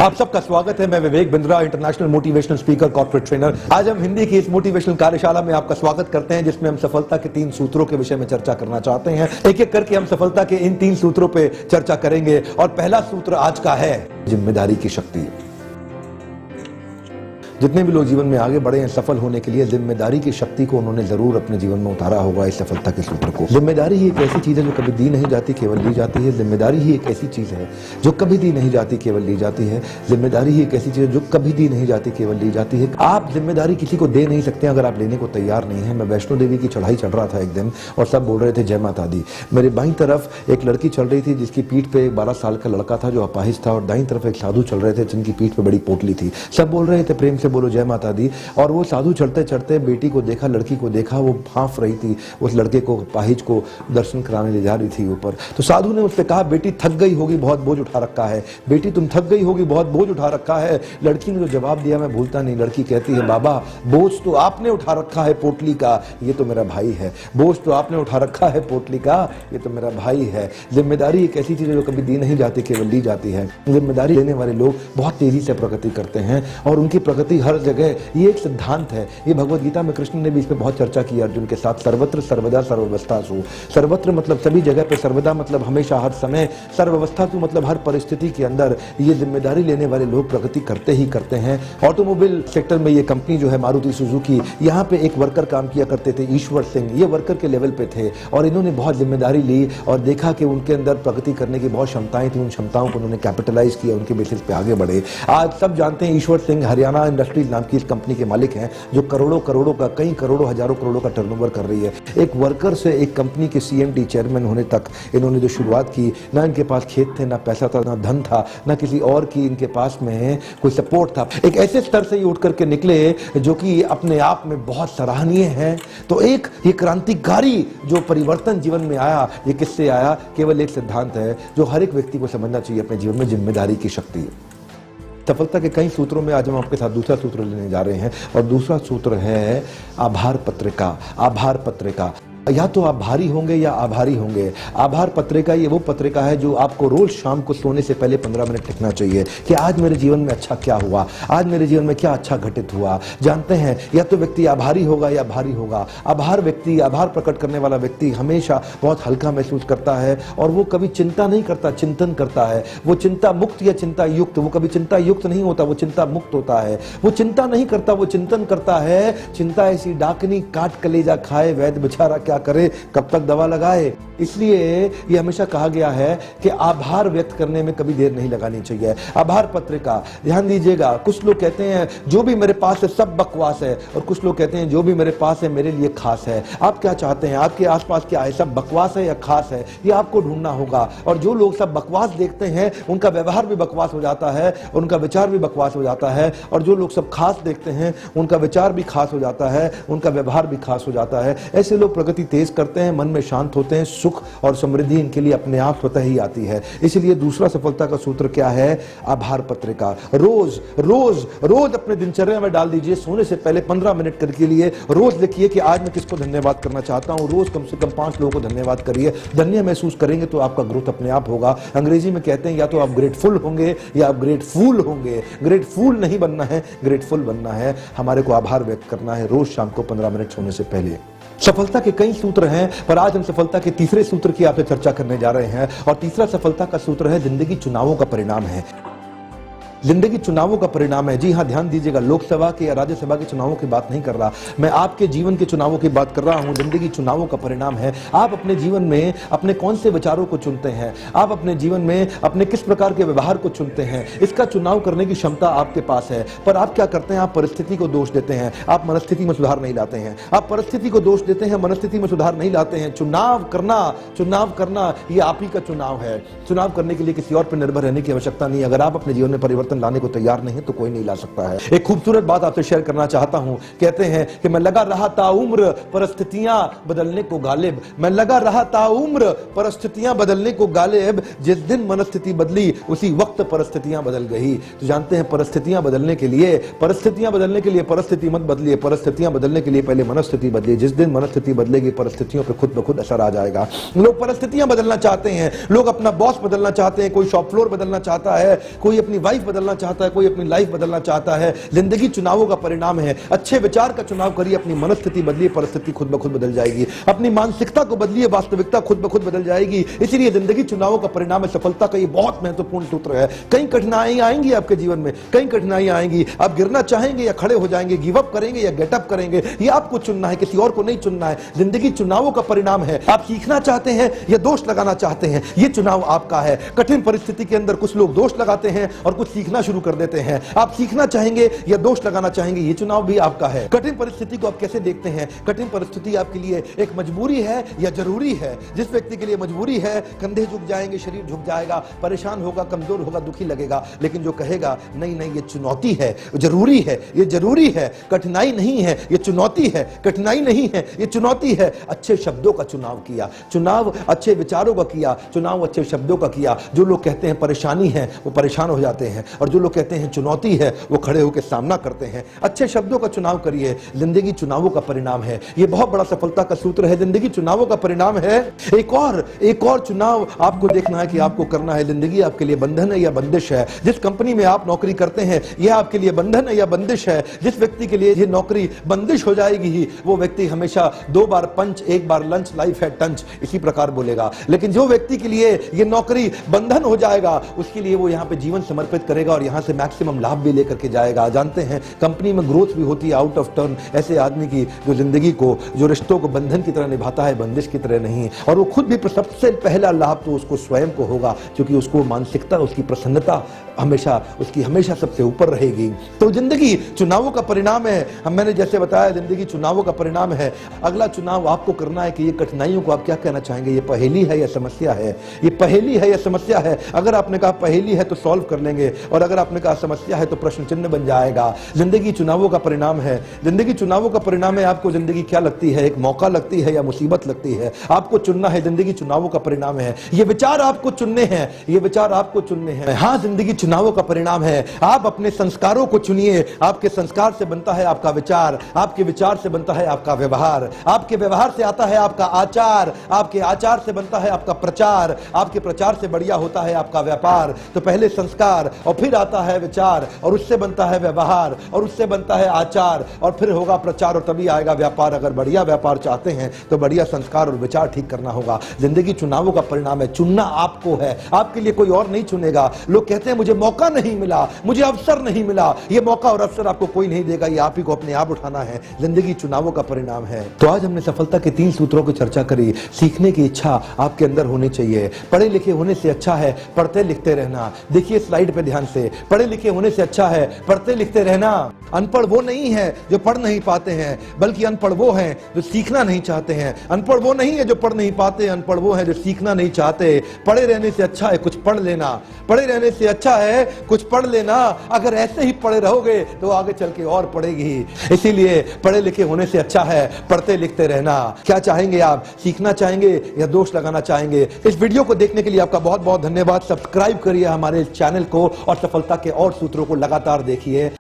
आप सबका स्वागत है। मैं Vivek Bindra, international motivational speaker, corporate trainer. आज हम हिंदी की इस मोटिवेशनल कार्यशाला में आपका स्वागत करते हैं, जिसमें हम सफलता के 3 सूत्रों के विषय में चर्चा करना चाहते हैं। एक एक करके हम सफलता के इन 3 सूत्रों पे चर्चा करेंगे और पहला सूत्र आज का है जिम्मेदारी की शक्ति। जितने भी लोग जीवन में आगे बढ़े हैं सफल होने के लिए, जिम्मेदारी की शक्ति को उन्होंने जरूर अपने जीवन में उतारा होगा। इस सफलता के सूत्र को, जिम्मेदारी ही एक ऐसी चीज है जो कभी दी नहीं जाती, केवल ली जाती है। जिम्मेदारी ही एक ऐसी चीज है जो कभी दी नहीं जाती, केवल ली जाती है। जिम्मेदारी ही एक ऐसी चीज है जो कभी दी नहीं जाती, केवल ली जाती है। आप जिम्मेदारी किसी को दे नहीं सकते अगर आप लेने को तैयार नहीं है। मैं वैष्णो देवी की चढ़ाई चढ़ रहा था एक दिन और सब बोल रहे थे जय माता दी। मेरे बाईं तरफ एक लड़की चल रही थी जिसकी पीठ पे एक 12 साल का लड़का था जो अपाहिज था, और दाईं तरफ एक साधु चल रहे थे जिनकी पीठ पे बड़ी पोटली थी। सब बोल रहे थे प्रेम से बोलो जय माता दी। और वो साधु चलते चलते बेटी को देखा, लड़की को देखा, वो भांफ रही थी उस लड़के को, पाहिज को दर्शन कराने ले जा रही थी ऊपर। तो साधु ने उससे कहा बेटी थक गई होगी, बहुत बोझ उठा रखा है। बेटी तुम थक गई होगी, बहुत बोझ उठा रखा है। लड़की ने जो जवाब दिया मैं भूलता नहीं। लड़की कहती है बाबा बोझ तो आपने उठा रखा है पोटली का, ये तो मेरा भाई है। बोझ तो आपने उठा रखा है पोटली का, ये तो मेरा भाई है। जिम्मेदारी एक ऐसी चीज है जो कभी दी नहीं जाती, केवल ली जाती है। जिम्मेदारी लेने वाले लोग बहुत तेजी से प्रगति करते हैं और उनकी प्रगति हर जगह, ये एक सिद्धांत है। ये भगवत गीता में कृष्ण ने भी इस पे बहुत चर्चा की अर्जुन के साथ। सर्वत्र सर्वदा सर्वावस्थासु। सर्वत्र मतलब सभी जगह पे, सर्वदा मतलब हमेशा हर समय, सर्वावस्थासु मतलब हर परिस्थिति के अंदर। ये जिम्मेदारी लेने वाले लोग प्रगति करते ही करते हैं। ऑटोमोबाइल सेक्टर में ये कंपनी जो है मारुति सुजुकी, यहाँ पे एक वर्कर काम किया करते थे ईश्वर सिंह। ये वर्कर के लेवल पे थे और इन्होंने बहुत जिम्मेदारी ली और देखा कि उनके अंदर प्रगति करने की बहुत क्षमताएं थी। उन क्षमताओं को उन्होंने कैपिटलाइज किया, उनके बेसिस पे आगे बढ़े। आज सब जानते हैं ईश्वर सिंह हरियाणा इंडस्ट्रीज नाम की इस कंपनी के मालिक हैं जो करोड़ों करोड़ों का, कई करोड़ों हजारों करोड़ों का टर्नओवर कर रही है। एक वर्कर से एक कंपनी के सीएमडी चेयरमैन होने तक इन्होंने जो शुरुआत की, ना इनके पास खेत थे, ना पैसा था, ना धन था, ना किसी और की इनके पास में कोई सपोर्ट था। एक ऐसे स्तर से ये उठ करके निकले जो कि अपने आप में बहुत सराहनीय है। तो एक ये क्रांतिकारी जो परिवर्तन जीवन में आया, ये किससे आया? केवल एक सिद्धांत है जो हर एक व्यक्ति को समझना चाहिए अपने जीवन में, जिम्मेदारी की शक्ति। सफलता के कई सूत्रों में आज हम आपके साथ दूसरा सूत्र लेने जा रहे हैं और दूसरा सूत्र है आभार पत्रिका। आभार पत्रिका, या तो आप भारी होंगे या आभारी होंगे। आभार पत्रिका ये वो पत्रिका है जो आपको रोज शाम को सोने से पहले 15 मिनट लिखना चाहिए कि आज मेरे जीवन में अच्छा क्या हुआ, आज मेरे जीवन में क्या अच्छा घटित हुआ। जानते हैं या तो व्यक्ति आभारी होगा या भारी होगा। आभार व्यक्ति, आभार प्रकट करने वाला व्यक्ति हमेशा बहुत हल्का महसूस करता है और वो कभी चिंता नहीं करता, चिंतन करता है। वो चिंता मुक्त या चिंता युक्त, वो कभी चिंता युक्त नहीं होता, वो चिंता मुक्त होता है। वो चिंता नहीं करता, वो चिंतन करता है। चिंता ऐसी डाकनी काट कलेजा खाए, वैद्य बेचारा क्या करे, कब तक दवा लगाए। इसलिए ये हमेशा कहा गया है कि आभार व्यक्त करने में कभी देर नहीं लगानी चाहिए। आभार पत्रिका, ध्यान दीजिएगा। कुछ लोग कहते हैं जो भी मेरे पास है सब बकवास है, और कुछ लोग कहते हैं जो भी मेरे पास है मेरे लिए खास है। आप क्या चाहते हैं? आपके आसपास क्या है? सब बकवास है या खास है? ये आपको ढूंढना होगा। और जो लोग सब बकवास देखते हैं उनका व्यवहार भी बकवास हो जाता है, उनका विचार भी बकवास हो जाता है। और जो लोग सब खास देखते हैं उनका विचार भी खास हो जाता है, उनका व्यवहार भी खास हो जाता है। ऐसे लोग प्रगति तेज करते हैं, मन में शांत होते हैं, सुख और समृद्धि इनके लिए अपने आप स्वतः ही आती है। इसलिए दूसरा सफलता का सूत्र क्या है? आभार पत्रिका। रोज रोज रोज अपने दिनचर्या में डाल दीजिए। सोने से पहले 15 मिनट के लिए रोज लिखिए कि आज मैं किसको धन्यवाद करना चाहता हूं। रोज कम से कम 5 लोगों को धन्यवाद करिए। धन्य महसूस करेंगे तो आपका ग्रोथ अपने आप होगा। अंग्रेजी में कहते हैं या तो आप ग्रेटफुल होंगे या आप ग्रेटफुल होंगे। ग्रेटफुल नहीं बनना है, ग्रेटफुल बनना है। हमारे को आभार व्यक्त करना है रोज शाम को 15 मिनट सोने से पहले। सफलता के कई सूत्र हैं पर आज हम सफलता के तीसरे सूत्र की आपसे चर्चा करने जा रहे हैं और तीसरा सफलता का सूत्र है जिंदगी चुनावों का परिणाम है। जिंदगी चुनावों का परिणाम है। जी हां, ध्यान दीजिएगा। लोकसभा के या राज्यसभा के चुनावों की बात नहीं कर रहा मैं, आपके जीवन के चुनावों की बात कर रहा हूं। जिंदगी चुनावों का परिणाम है। आप अपने जीवन में अपने कौन से विचारों को चुनते हैं, आप अपने जीवन में अपने किस प्रकार के व्यवहार को चुनते हैं, इसका चुनाव करने की क्षमता आपके पास है। पर आप क्या करते हैं? आप परिस्थिति को दोष देते हैं, आप मनस्थिति में सुधार नहीं लाते हैं। आप परिस्थिति को दोष देते हैं, मनस्थिति में सुधार नहीं लाते हैं। चुनाव करना ये आप ही का चुनाव है। चुनाव करने के लिए किसी और पर निर्भर रहने की आवश्यकता नहीं। अगर आप अपने जीवन में परिवर्तन लाने को तैयार नहीं तो कोई नहीं ला सकता है। एक खूबसूरत बात आपसे शेयर करना चाहता हूं। कहते हैं कि मैं लगा रहा था उम्र परिस्थितियां बदलने को गालिब। मैं लगा रहा था उम्र परिस्थितियां बदलने को गालिब। जिस दिन मनस्थिति बदली उसी वक्त परिस्थितियां बदल गई। तो जानते हैं परिस्थितियां बदलने के लिए परिस्थिति मत बदलिए। परिस्थितियां बदलने के लिए पहले मनस्थिति बदलिए। जिस दिन मनस्थिति बदलेगी परिस्थितियों पर खुद ब खुद असर आ जाएगा। लोग परिस्थितियां बदलना चाहते हैं, लोग अपना बॉस बदलना चाहते हैं, कोई शॉप फ्लोर बदलना चाहता है, कोई अपनी वाइफ बदलना बदलना चाहता है, कोई अपनी लाइफ बदलना चाहता है। जिंदगी चुनावों का परिणाम है। अच्छे विचार का चुनाव करिए, अपनी मनस्थिति बदलिए, परिस्थिति खुद ब खुद बदल जाएगी। अपनी मानसिकता को बदलिए, वास्तविकता खुद ब खुद बदल जाएगी। इसलिए जिंदगी चुनावों का परिणाम है। सफलता का ये बहुत महत्वपूर्ण सूत्र है। कई कठिनाइयां आएंगी आपके जीवन में, कई कठिनाइयां आएंगी। आप गिरना चाहेंगे या खड़े हो जाएंगे, गिव अप करेंगे या गेटअप करेंगे, ये आपको चुनना है, किसी और को नहीं चुनना है। जिंदगी चुनावों का परिणाम है। आप सीखना चाहते हैं या दोष लगाना चाहते हैं, ये चुनाव आपका है। कठिन परिस्थिति के अंदर कुछ लोग दोष लगाते हैं और कुछ सीखना शुरू कर देते हैं। आप सीखना चाहेंगे या दोष लगाना चाहेंगे, ये चुनाव भी आपका है। कठिन परिस्थिति को आप कैसे देखते हैं? कठिन परिस्थिति आपके लिए एक मजबूरी है या जरूरी है? जिस व्यक्ति के लिए मजबूरी है, कंधे झुक जाएंगे, शरीर झुक जाएगा, परेशान होगा, कमजोर होगा, दुखी लगेगा। लेकिन जो कहेगा नहीं नहीं ये चुनौती है, जरूरी है, ये जरूरी है, कठिनाई नहीं है, ये चुनौती है, कठिनाई नहीं है, ये चुनौती है, अच्छे शब्दों का चुनाव किया, चुनाव अच्छे विचारों का किया, चुनाव अच्छे शब्दों का किया। जो लोग कहते हैं परेशानी है, वो परेशान हो जाते हैं, और जो लोग कहते हैं चुनौती है, वो खड़े होकर सामना करते हैं। अच्छे शब्दों का चुनाव करिए। जिंदगी चुनावों का परिणाम है। ये बहुत बड़ा सफलता का सूत्र है। जिंदगी चुनावों का परिणाम है। एक और चुनाव आपको देखना है कि आपको करना है। जिंदगी आपके लिए बंधन है या बंदिश है? जिस कंपनी में आप नौकरी करते हैं, यह आपके लिए बंधन है या बंदिश है? जिस व्यक्ति के लिए ये नौकरी बंदिश हो जाएगी ही, वो व्यक्ति हमेशा 2 बार पंच, 1 बार लंच, लाइफ है टंच, इसी प्रकार बोलेगा। लेकिन जो व्यक्ति के लिए ये नौकरी बंधन हो जाएगा, उसके लिए वो यहाँ पे जीवन समर्पित करेगा और यहाँ से मैक्सिमम लाभ भी लेकर के जाएगा। जानते हैं कंपनी में ग्रोथ भी होती है आउट ऑफ टर्न ऐसे आदमी की जो जिंदगी को, जो रिश्तों को बंधन की तरह निभाता है, बंदिश की तरह नहीं। और वो खुद भी सबसे पहला लाभ तो उसको स्वयं को होगा, क्योंकि उसको मानसिकता, उसकी प्रसन्नता हमेशा सबसे ऊपर रहेगी। तो जिंदगी चुनावों का परिणाम है। मैंने जैसे बताया, जिंदगी चुनावों का परिणाम है। अगला चुनाव आपको करना है कि ये कठिनाइयों को आप क्या कहना चाहेंगे? ये पहेली है या समस्या है? ये पहेली है या समस्या है? अगर आपने कहा पहेली है तो सॉल्व कर लेंगे, और अगर आपने कहा समस्या है तो प्रश्न चिन्ह बन जाएगा। जिंदगी चुनावों का परिणाम है। जिंदगी चुनावों का परिणाम है। आपको जिंदगी क्या लगती है? एक मौका लगती है या मुसीबत लगती है? आपको चुनना है। जिंदगी चुनावों का परिणाम है। ये विचार आपको चुनने हैं, ये विचार आपको चुनने हैं। हाँ, जिंदगी चुनावों का परिणाम है। आप अपने संस्कारों को चुनिए। आपके संस्कार से बनता है आपका विचार, आपके विचार से बनता है आपका व्यवहार, आपके व्यवहार से आता है आपका आचार, आपके आचार से बनता है आपका प्रचार, आपके प्रचार से बढ़िया होता है आपका व्यापार। तो पहले संस्कार और फिर आता है विचार, और उससे बनता है व्यवहार, और उससे बनता है आचार, और फिर होगा प्रचार, और तभी आएगा व्यापार। अगर बढ़िया व्यापार चाहते हैं तो बढ़िया संस्कार और विचार ठीक करना होगा। जिंदगी चुनावों का परिणाम है। चुनना आपको है, आपके लिए कोई और नहीं चुनेगा। लोग कहते हैं मुझे मौका नहीं मिला, मुझे अवसर नहीं मिला। ये मौका और अवसर आपको कोई नहीं देगा, ये आप ही को अपने आप उठाना है। जिंदगी चुनावों का परिणाम है। तो आज हमने सफलता के 3 सूत्रों की चर्चा करी। सीखने की इच्छा आपके अंदर होनी चाहिए। पढ़े लिखे होने से अच्छा है पढ़ते लिखते रहना। देखिए स्लाइड पे ध्यान से, पढ़े लिखे होने से अच्छा है पढ़ते लिखते रहना। अनपढ़ वो नहीं है जो पढ़ नहीं पाते हैं, बल्कि अनपढ़ वो हैं जो सीखना नहीं चाहते हैं। अनपढ़ वो नहीं है जो पढ़ नहीं पाते, अनपढ़ वो है जो सीखना नहीं चाहते। पढ़े रहने से अच्छा है कुछ पढ़ लेना, पढ़े रहने से अच्छा है कुछ पढ़ लेना। अगर ऐसे ही पढ़े रहोगे तो आगे चल के और पढ़ेगी। इसीलिए पढ़े लिखे होने से अच्छा है पढ़ते लिखते रहना। क्या चाहेंगे आप? सीखना चाहेंगे या दोष लगाना चाहेंगे? इस वीडियो को देखने के लिए आपका बहुत बहुत धन्यवाद। सब्सक्राइब करिए हमारे चैनल को और सफलता के और सूत्रों को लगातार देखिए।